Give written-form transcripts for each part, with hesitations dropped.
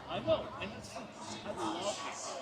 I know, and it's fun. I love this.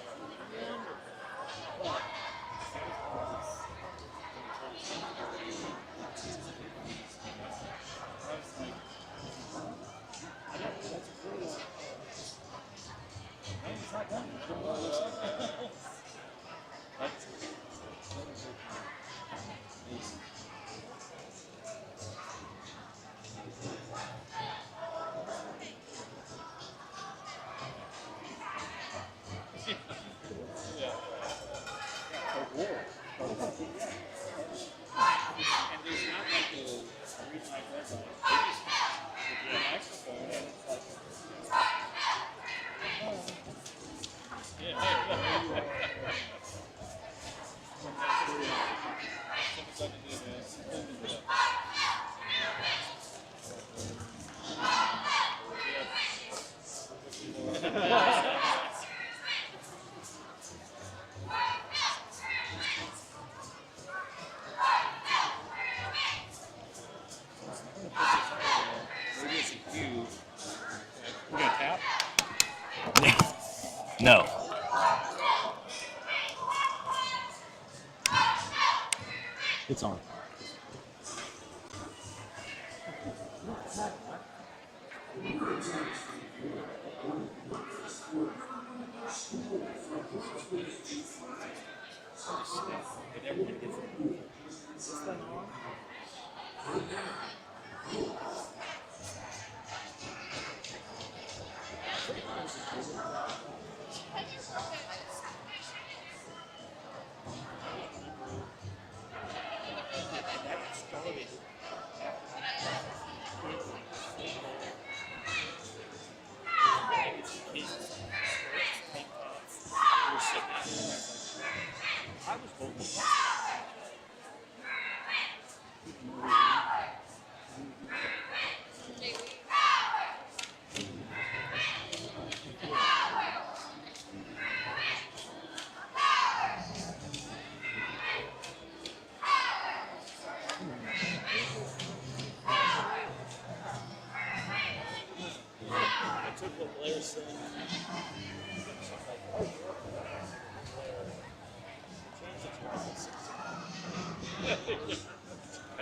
No. It's on.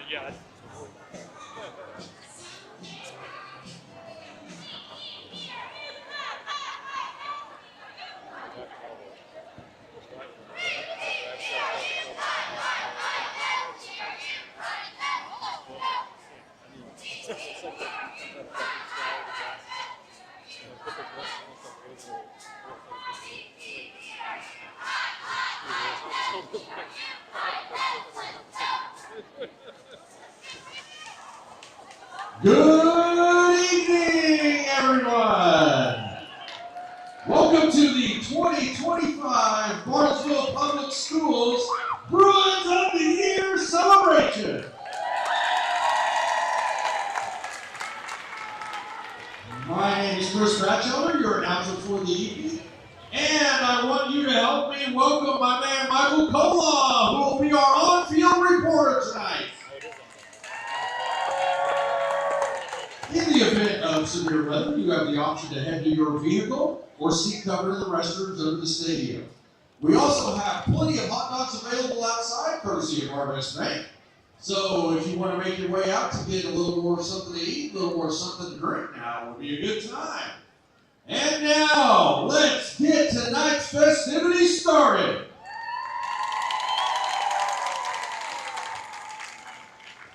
Yeah. Good evening, everyone. Welcome to the 2025 Bartlesville Public Schools Bruins of the Year celebration. My name is Chris Batchelder, your announcer for the evening, and I want you to help me welcome my man Michael Kola, who will be our on-field reporter tonight. In the event of severe weather, you have the option to head to your vehicle or seek cover in the restrooms of the stadium. We also have plenty of hot dogs available outside, courtesy of our best bank. So if you want to make your way out to get a little more something to eat, a little more something to drink, now would be a good time. And now, let's get tonight's festivities started.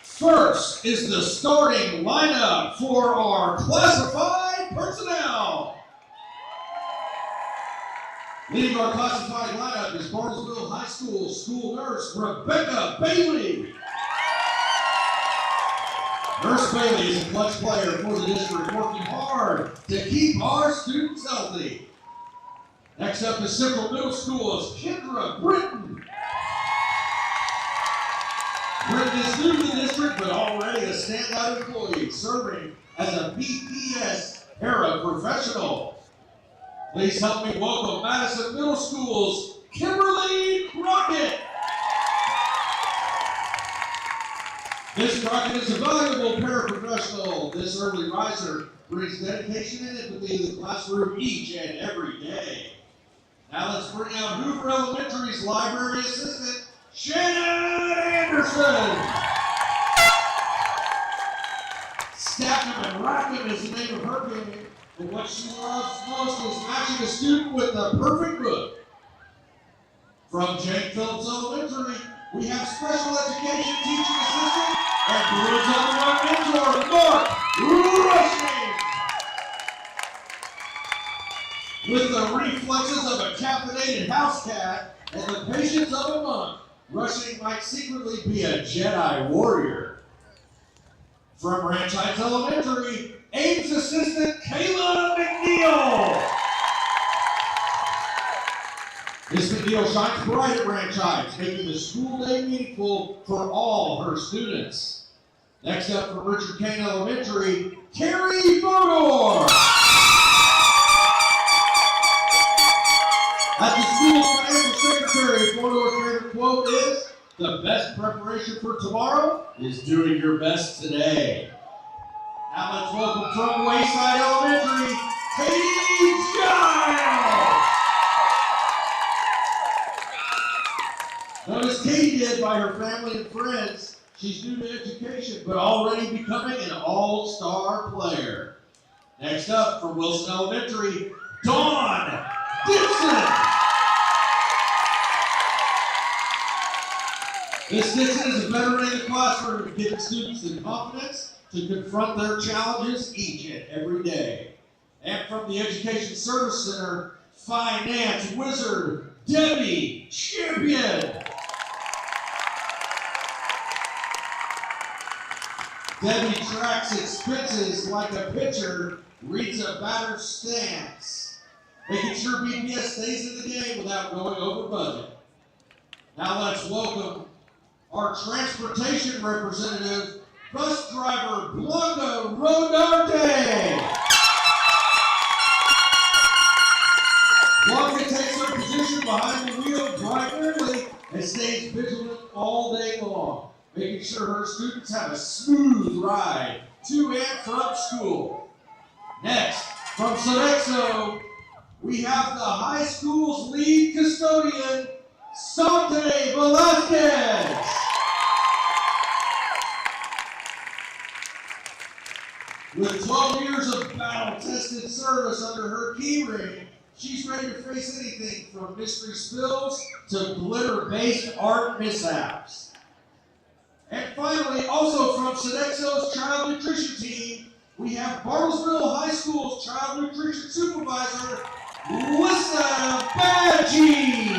First is the starting lineup for our classified personnel. Leading our classified lineup is Bartlesville High School school nurse Rebecca Bailey. Nurse Bailey is a clutch player for the district, working hard to keep our students healthy. Next up is Central Middle School's Kendra Britton. Britton is new to the district, but already a standout employee, serving as a BPS paraprofessional. Please help me welcome Madison Middle School's Kimberly Crockett. Miss Crockett is a valuable paraprofessional. This early riser brings dedication and empathy to the classroom each and every day. Now let's bring out Hoover Elementary's library assistant, Shannon Anderson. Stack 'em and rack 'em is the name of her game, but what she loves most is matching a student with the perfect book. From Jake Phillips Elementary, we have special education teaching assistant and Bruins #1 mentor, Mark Rushing. With the reflexes of a caffeinated house cat and the patience of a monk, Rushing might secretly be a Jedi warrior. From Ranch Heights Elementary, Ames assistant Kayla McNeil. Miss McNeil shines bright at Ranch Heights, making the school day meaningful for all her students. Next up from Richard Kane Elementary, Carrie Fodor. As the school's financial secretary, Fodor's favorite quote is, "The best preparation for tomorrow is doing your best today." Now let's welcome from Wayside Elementary, Katie Giles. Notice Katie did by her family and friends. She's new to education, but already becoming an all-star player. Next up from Wilson Elementary, Dawn Dixon. Miss Dixon is a veteran in the classroom, giving students the confidence to confront their challenges each and every day. And from the Education Service Center, Finance Wizard, Debbie Champion. Debbie tracks expenses like a pitcher reads a batter's stance, making sure BPS stays in the game without going over budget. Now let's welcome our transportation representative, bus driver Blanca Rodarte. Blanca takes her position behind the wheel primarily and stays vigilant all day long, making sure her students have a smooth ride to and from school. Next, from Sodexo, we have the high school's lead custodian, Sante Velasquez. With 12 years of battle-tested service under her key ring, she's ready to face anything from mystery spills to glitter-based art mishaps. And finally, also from Sodexo's child nutrition team, we have Bartlesville High School's child nutrition supervisor, Melissa Badgie.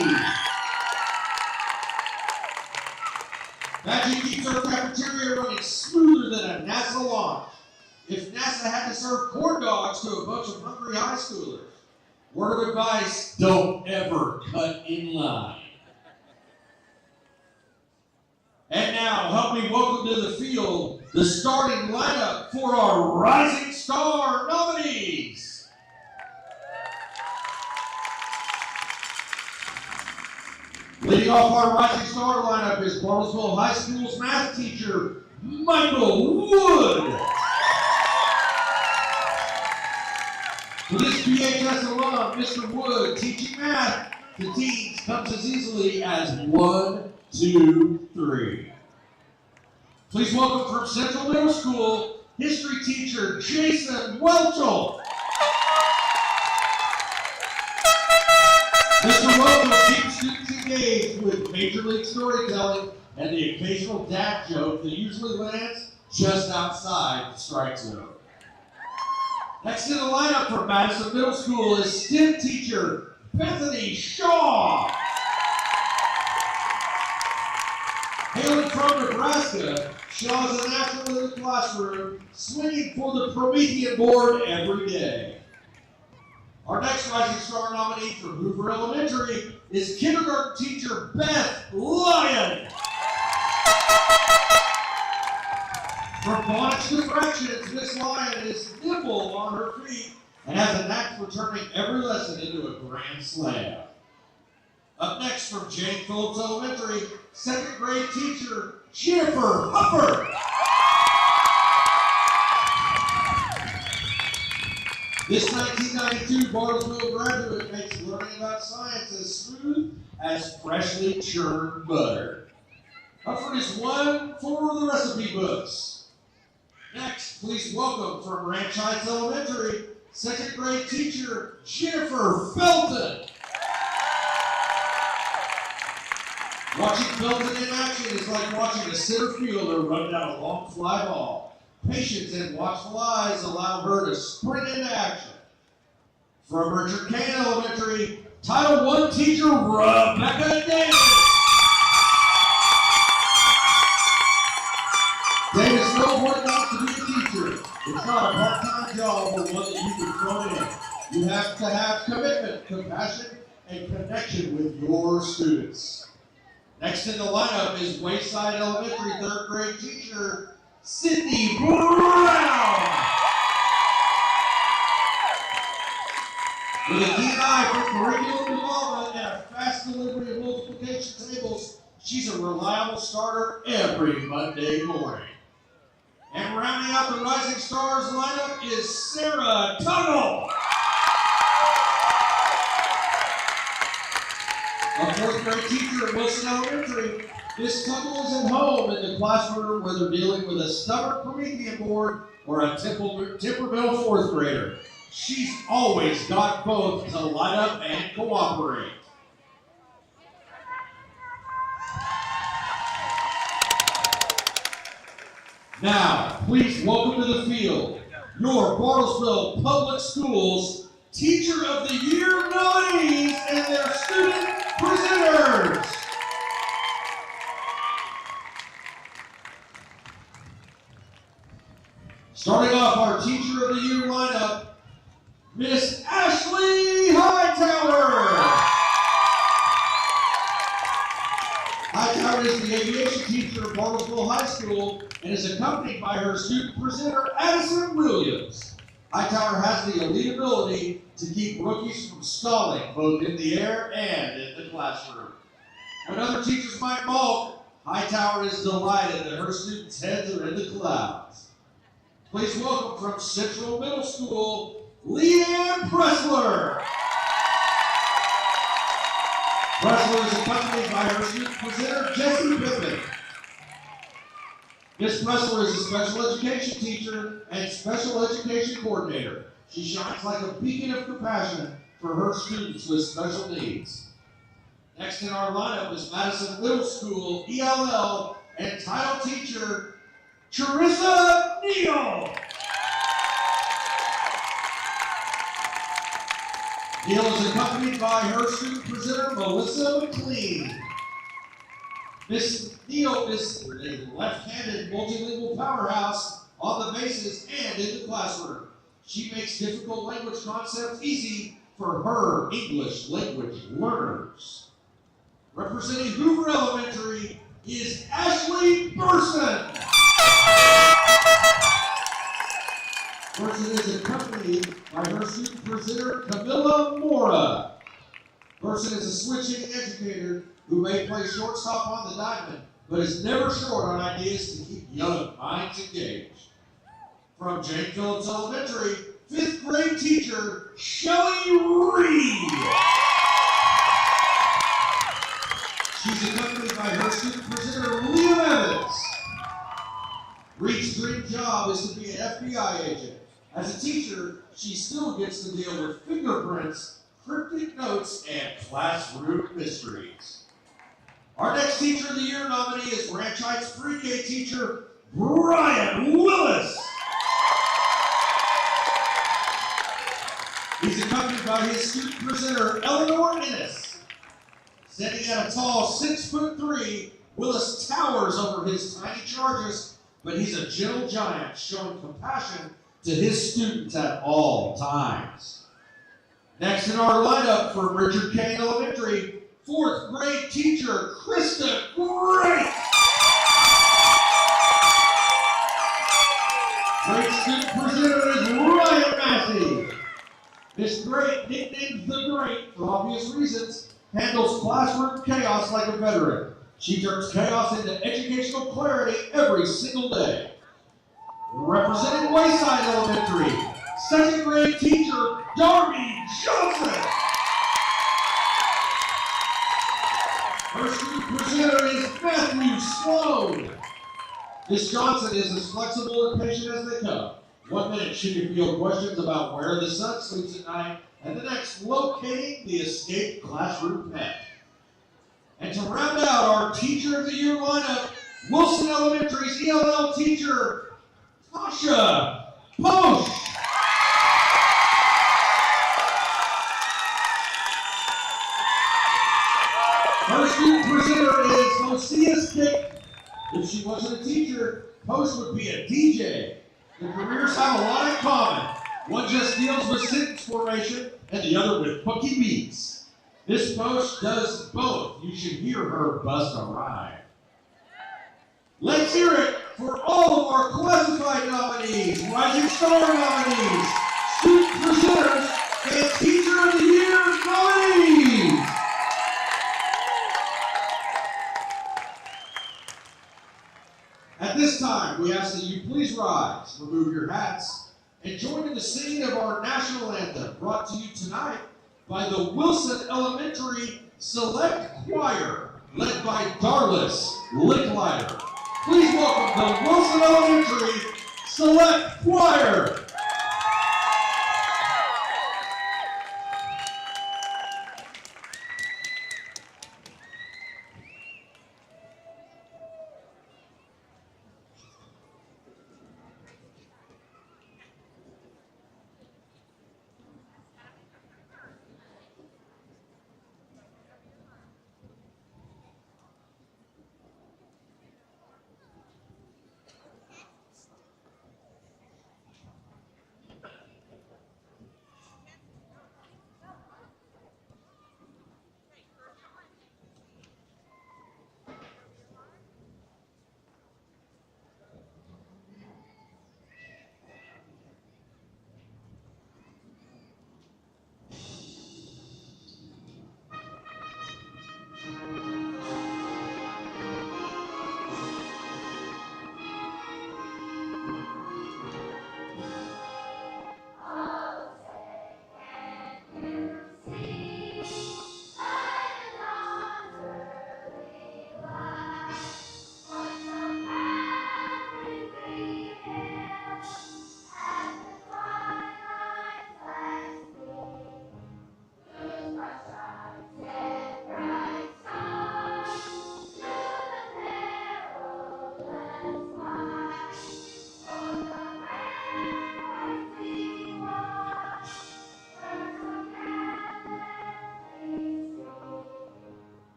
Badgie keeps our cafeteria running smoother than a NASA launch. If NASA had to serve corn dogs to a bunch of hungry high schoolers, word of advice, don't ever cut in line. And now, help me welcome to the field the starting lineup for our Rising Star nominees. Leading off our Rising Star lineup is Bartlesville High School's math teacher, Michael Wood. For this PHS alum, Mr. Wood, teaching math to teens comes as easily as 1, 2, 3. Please welcome from Central Middle School, history teacher Jason Welchel. Mr. Welchel keeps students engaged with Major League storytelling and the occasional dad joke that usually lands just outside the strike zone. Next in the lineup for Madison Middle School is STEM teacher Bethany Shaw. Hailing from Nebraska, Shaw is a natural in the classroom, swinging for the Promethean board every day. Our next Rising Star nominee for Hoover Elementary is kindergarten teacher Beth Lyon. From phonics to fractions, Miss Lyon is nimble on her feet and has a knack for turning every lesson into a grand slam. Up next from Jane Phillips Elementary, second grade teacher Jennifer Hupper. This 1992 Bartlesville graduate makes learning about science as smooth as freshly churned butter. Hupper is one for the recipe books. Next, please welcome from Ranch Heights Elementary, second grade teacher Jennifer Felton. Watching Felton in action is like watching a center fielder run down a long fly ball. Patience and watchful eyes allow her to sprint into action. From Richard Kane Elementary, Title I teacher Rebecca Davis. Davis knows what it means to be a teacher. It's not a part-time job, but one that you can throw in. You have to have commitment, compassion, and connection with your students. Next in the lineup is Wayside Elementary third grade teacher Sydney Brown. With a keen eye for curriculum development and a fast delivery of multiplication tables, she's a reliable starter every Monday morning. And rounding out the Rising Stars lineup is Sarah Tuttle. A fourth grade teacher at Wilson Elementary, Miss Tuttle is at home in the classroom whether dealing with a stubborn Promethean board or a temperamental fourth grader. She's always got both to light up and cooperate. Now, please welcome to the field your Bartlesville Public Schools Teacher of the Year nominees and their student presenters. Starting off our Teacher of the Year lineup, Miss Ashley Hightower. Hightower is the aviation teacher at Bartlesville High School and is accompanied by her student presenter, Addison Williams. Hightower has the elite ability to keep rookies from stalling both in the air and in the classroom. When other teachers might balk, Hightower is delighted that her students' heads are in the clouds. Please welcome from Central Middle School, Leanne Pressler. Pressler is accompanied by her student presenter, Jessie Pittman. Miss Pressler is a special education teacher and special education coordinator. She shines like a beacon of compassion for her students with special needs. Next in our lineup is Madison Middle School, ELL, and title teacher, Charissa Neal. Neal is accompanied by her student presenter, Melissa McLean. Miss Neal is a left-handed multilingual powerhouse on the bases and in the classroom. She makes difficult language concepts easy for her English language learners. Representing Hoover Elementary is Ashley Burson. Burson is accompanied by her student presenter, Camilla Mora. Burson is a switch-hitting educator who may play shortstop on the diamond, but is never short on ideas to keep young minds engaged. From Jane Phillips Elementary, 5th grade teacher, Shelley Reed. She's accompanied by her student presenter, Liam Evans. Reed's dream job is to be an FBI agent. As a teacher, she still gets to deal with fingerprints, cryptic notes, and classroom mysteries. Our next Teacher of the Year nominee is Ranch Heights pre-K teacher, Brian Willis. He's accompanied by by his student presenter, Eleanor Ennis. Standing at a tall 6'3", Willis towers over his tiny charges, but he's a gentle giant showing compassion to his students at all times. Next in our lineup from Richard Kane Elementary, 4th grade teacher, Krista Great. Great student presenter is Ryan Massey. Miss Great, nicknamed The Great for obvious reasons, handles classroom chaos like a veteran. She turns chaos into educational clarity every single day. Representing Wayside Elementary, 2nd grade teacher, Darby Johnson. Her student presenter is Matthew Sloan. Miss Johnson is as flexible and patient as they come. 1 minute she can field questions about where the sun sleeps at night, and the next locating the escaped classroom pet. And to round out our Teacher of the Year lineup, Wilson Elementary's ELL teacher, Tasha Posh. Our student presenter is Mosias Cake. If she wasn't a teacher, Posh would be a DJ. The careers have a lot in common. One just deals with sentence formation, and the other with bookie beats. Miss Posh does both. You should hear her bust a rhyme. Let's hear it for all of our classified nominees, Rising Star nominees, student presenters, and Teacher of the Year nominees. At this time, we ask that you please rise, remove your hats, and join in the singing of our national anthem, brought to you tonight by the Wilson Elementary Select Choir, led by Darlis Licklider. Please welcome the Wilson Elementary Select Choir.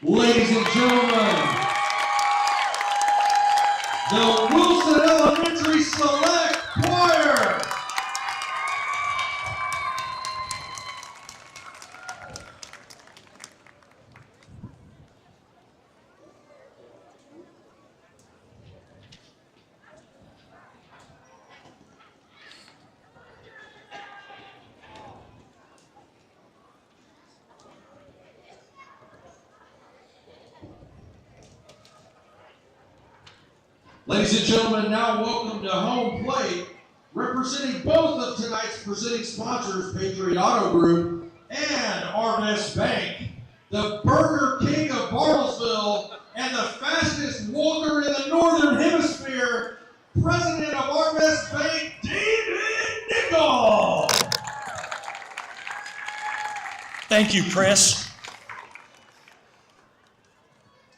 Ladies and gentlemen, the Wilson Elementary Select Choir. Ladies and gentlemen, now welcome to home plate, representing both of tonight's presenting sponsors, Patriot Auto Group and Arvest Bank, the Burger King of Bartlesville and the fastest walker in the Northern Hemisphere, President of Arvest Bank, David Nickel. Thank you, Chris.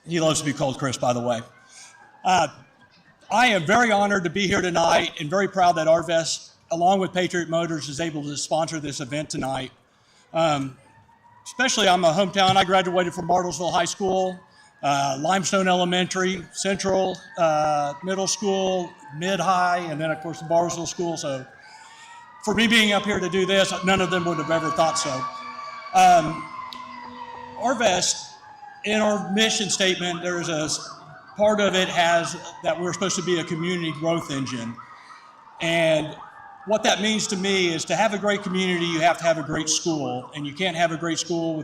He loves to be called Chris, by the way. I am very honored to be here tonight and very proud that Arvest, along with Patriot Motors, is able to sponsor this event tonight. Especially, I'm a hometown. I graduated from Bartlesville High School, Limestone Elementary, Central Middle School, Mid-High, and then, of course, the Bartlesville School. So for me being up here to do this, none of them would have ever thought so. Arvest, in our mission statement, there's a part of it has that we're supposed to be a community growth engine. And what that means to me is to have a great community, you have to have a great school. And you can't have a great school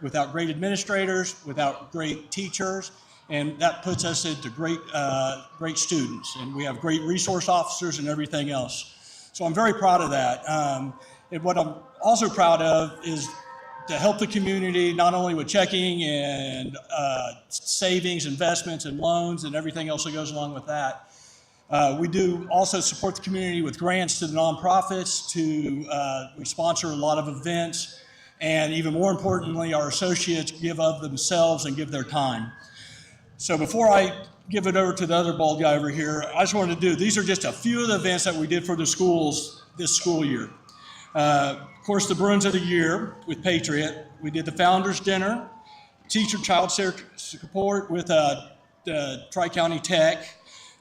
without great administrators, without great teachers. And that puts us into great students. And we have great resource officers and everything else. So I'm very proud of that. And what I'm also proud of is to help the community, not only with checking and savings, investments, and loans, and everything else that goes along with that. We do also support the community with grants to the nonprofits. We sponsor a lot of events, and even more importantly, our associates give of themselves and give their time. So before I give it over to the other bald guy over here, I just wanted to these are just a few of the events that we did for the schools this school year. Of course, the Bruins of the Year with Patriot. We did the Founders Dinner, Teacher Child Support with Tri-County Tech.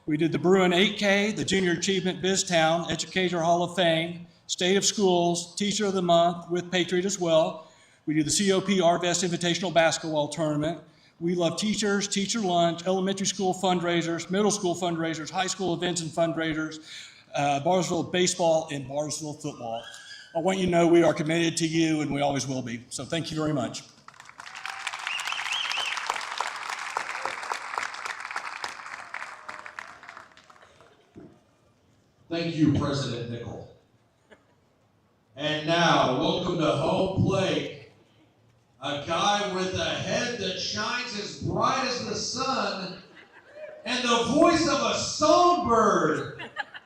We did the Bruin 8K, the Junior Achievement BizTown, Educator Hall of Fame, State of Schools, Teacher of the Month with Patriot as well. We did the COP Arvest Invitational Basketball Tournament. We love teachers, teacher lunch, elementary school fundraisers, middle school fundraisers, high school events and fundraisers, Bartlesville baseball, and Bartlesville football. I want you to know we are committed to you, and we always will be. So thank you very much. Thank you, President Nickel. And now, welcome to home plate, a guy with a head that shines as bright as the sun and the voice of a songbird.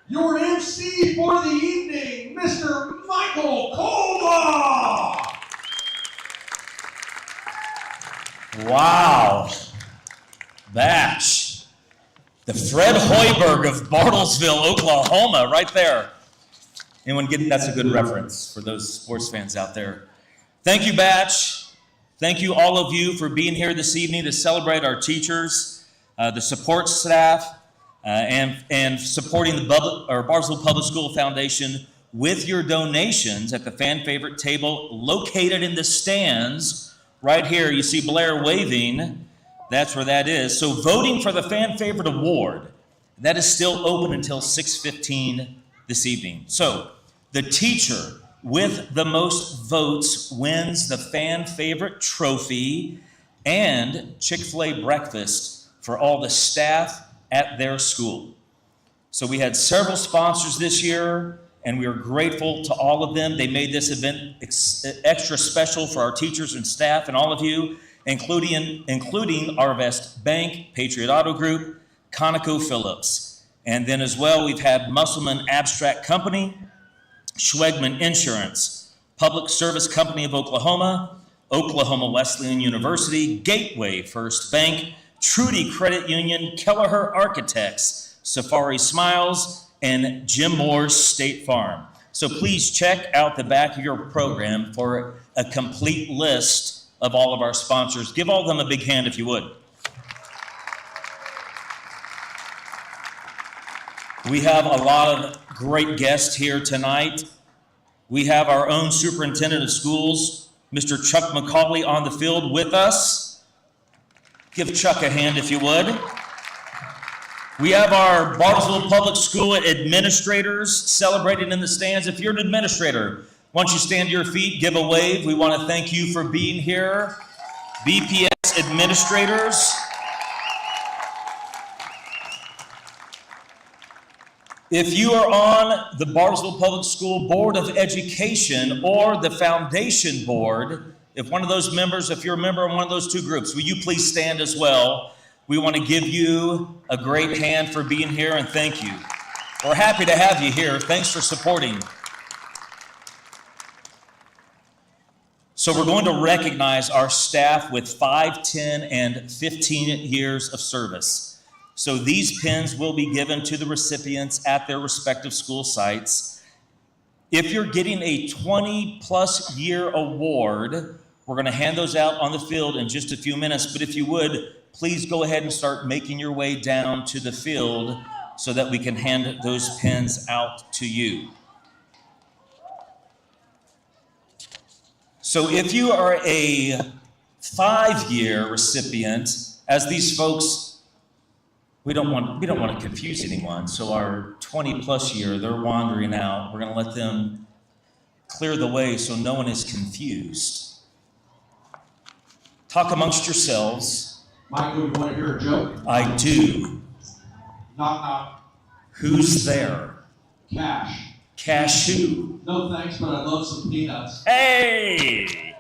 Your MC for the evening, Mr. Michael Kolda! Wow. Batch. The Fred Hoiberg of Bartlesville, Oklahoma, right there. Anyone get that's a good reference for those sports fans out there. Thank you, Batch. Thank you, all of you, for being here this evening to celebrate our teachers, the support staff, and supporting the Bartlesville Public School Foundation with your donations at the fan favorite table located in the stands right here. You see Blair waving. That's where that is. So voting for the fan favorite award, that is still open until 6:15 this evening. So the teacher with the most votes wins the fan favorite trophy and Chick-fil-A breakfast for all the staff at their school. So we had several sponsors this year, and we are grateful to all of them. They made this event extra special for our teachers and staff and all of you, including Arvest Bank, Patriot Auto Group, ConocoPhillips. And then as well, we've had Musselman Abstract Company, Schwegman Insurance, Public Service Company of Oklahoma, Oklahoma Wesleyan University, Gateway First Bank, Trudy Credit Union, Kelleher Architects, Safari Smiles, and Jim Moore's State Farm. So please check out the back of your program for a complete list of all of our sponsors. Give all of them a big hand if you would. We have a lot of great guests here tonight. We have our own superintendent of schools, Mr. Chuck McCauley, on the field with us. Give Chuck a hand if you would. We have our Bartlesville Public School administrators celebrating in the stands. If you're an administrator, why don't you stand to your feet, give a wave. We want to thank you for being here. BPS administrators. If you are on the Bartlesville Public School Board of Education or the Foundation Board, if one of those members, if you're a member of one of those two groups, will you please stand as well? We want to give you a great hand for being here and thank you. We're happy to have you here. Thanks for supporting. So we're going to recognize our staff with 5, 10, and 15 years of service. So these pins will be given to the recipients at their respective school sites. If you're getting a 20-plus year award, we're going to hand those out on the field in just a few minutes. But if you would, please go ahead and start making your way down to the field so that we can hand those pins out to you. So if you are a 5-year recipient, as these folks, we don't want to confuse anyone. So our 20-plus year, they're wandering out. We're going to let them clear the way so no one is confused. Talk amongst yourselves. Michael, you want to hear a joke? I do. Knock, knock. Who's there? Cash. Cash who? No thanks, but I'd love some peanuts. Hey!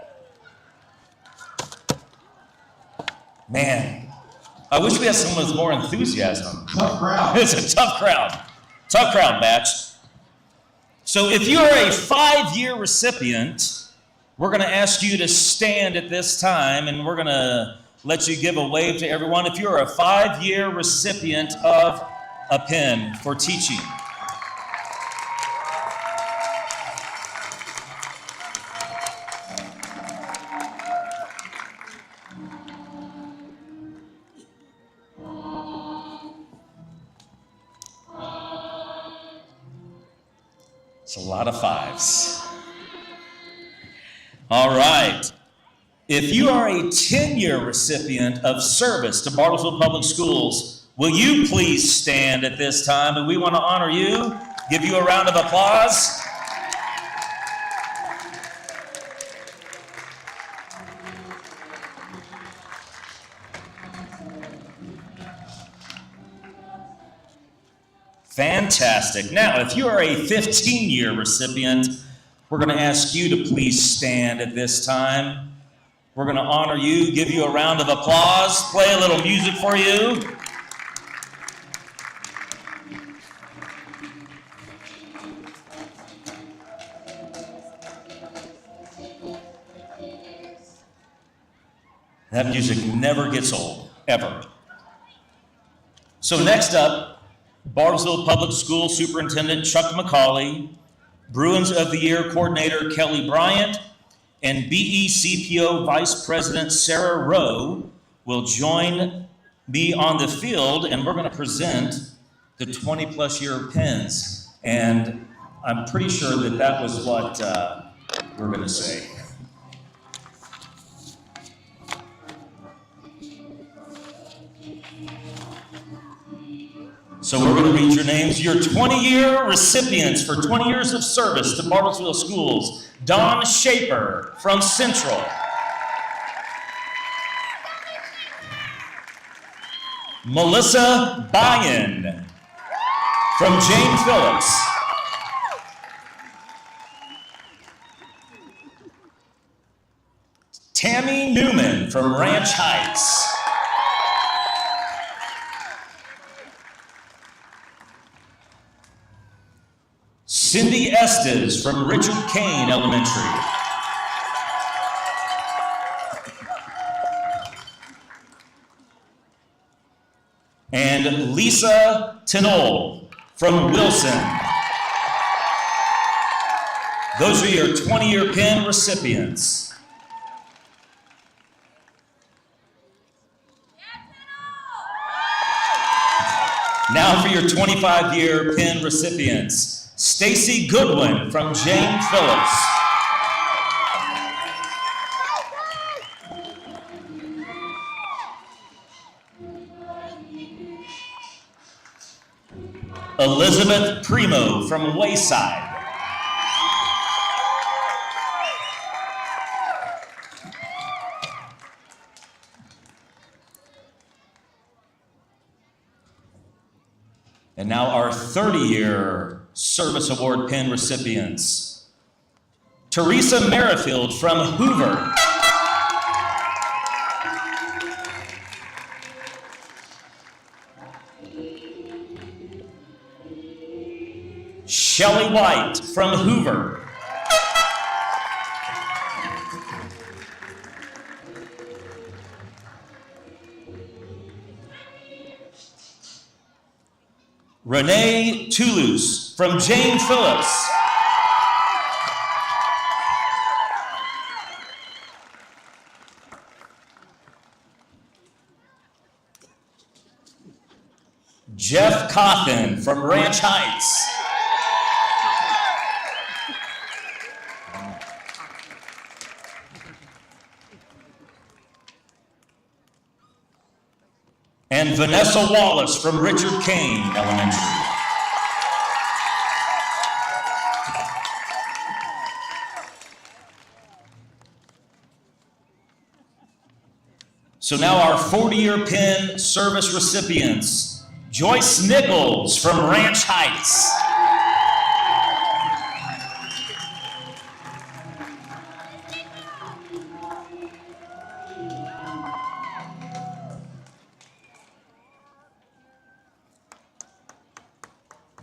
Man, I wish we had someone with more enthusiasm. Tough crowd. It's a tough crowd. Tough crowd, batch. So if you are a 5-year recipient, we're going to ask you to stand at this time, and we're going to let you give a wave to everyone. If you're a 5-year recipient of a pin for teaching. It's a lot of 5s. All right. If you are a 10-year recipient of service to Bartlesville Public Schools, will you please stand at this time? And we want to honor you, give you a round of applause. Fantastic. Now, if you are a 15-year recipient, we're going to ask you to please stand at this time. We're going to honor you, give you a round of applause, play a little music for you. That music never gets old, ever. So next up, Bartlesville Public School Superintendent Chuck McCauley, Bruins of the Year Coordinator Kelly Bryant, and BECPO Vice President Sarah Rowe will join me on the field, and we're going to present the 20-plus year pins. And I'm pretty sure that that was what we're going to say. So we're going to read your names. Your 20-year recipients for 20 years of service to Bartlesville Schools. Don Shaper from Central. Melissa Byen from James Phillips. Tammy Newman from Ranch Heights. Cindy Estes from Richard Kane Elementary. And Lisa Tinole from Wilson. Those are your 20-year pin recipients. Now for your 25-year pin recipients. Stacy Goodwin from Jane Phillips. Elizabeth Primo from Wayside. And now our 30-year Service Award pin recipients. Teresa Merrifield from Hoover. Shelley White from Hoover. Renee Toulouse from Jane Phillips. Jeff Cawthon from Ranch Heights. And Vanessa Wallace from Richard Kane Elementary. So now our 40-year pin service recipients. Joyce Nichols from Ranch Heights.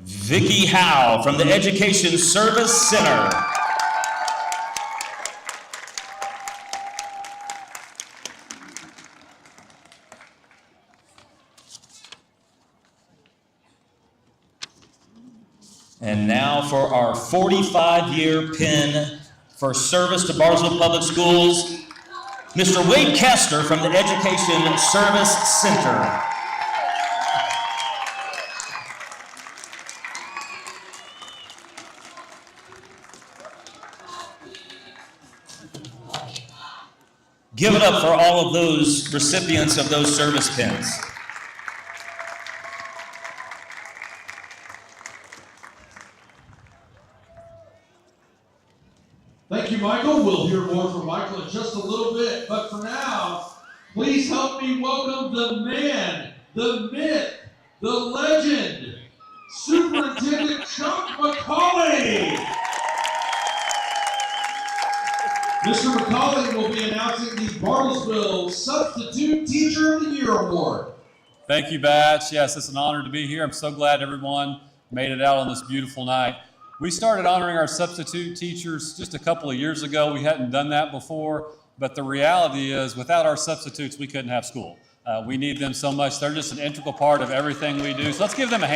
Vicki Howe from the Education Service Center. And now for our 45-year pin for service to Bartlesville Public Schools, Mr. Wade Kester from the Education Service Center. Give it up for all of those recipients of those service pins. Thank you, Michael. We'll hear more from Michael in just a little bit. But for now, please help me welcome the man, the myth, the legend, Superintendent Chuck McCauley. Mr. McCauley will be announcing the Bartlesville Substitute Teacher of the Year Award. Thank you, Batch. Yes, it's an honor to be here. I'm so glad everyone made it out on this beautiful night. We started honoring our substitute teachers just a couple of years ago. We hadn't done that before, but the reality is without our substitutes, we couldn't have school. We need them so much. They're just an integral part of everything we do. So let's give them a hand.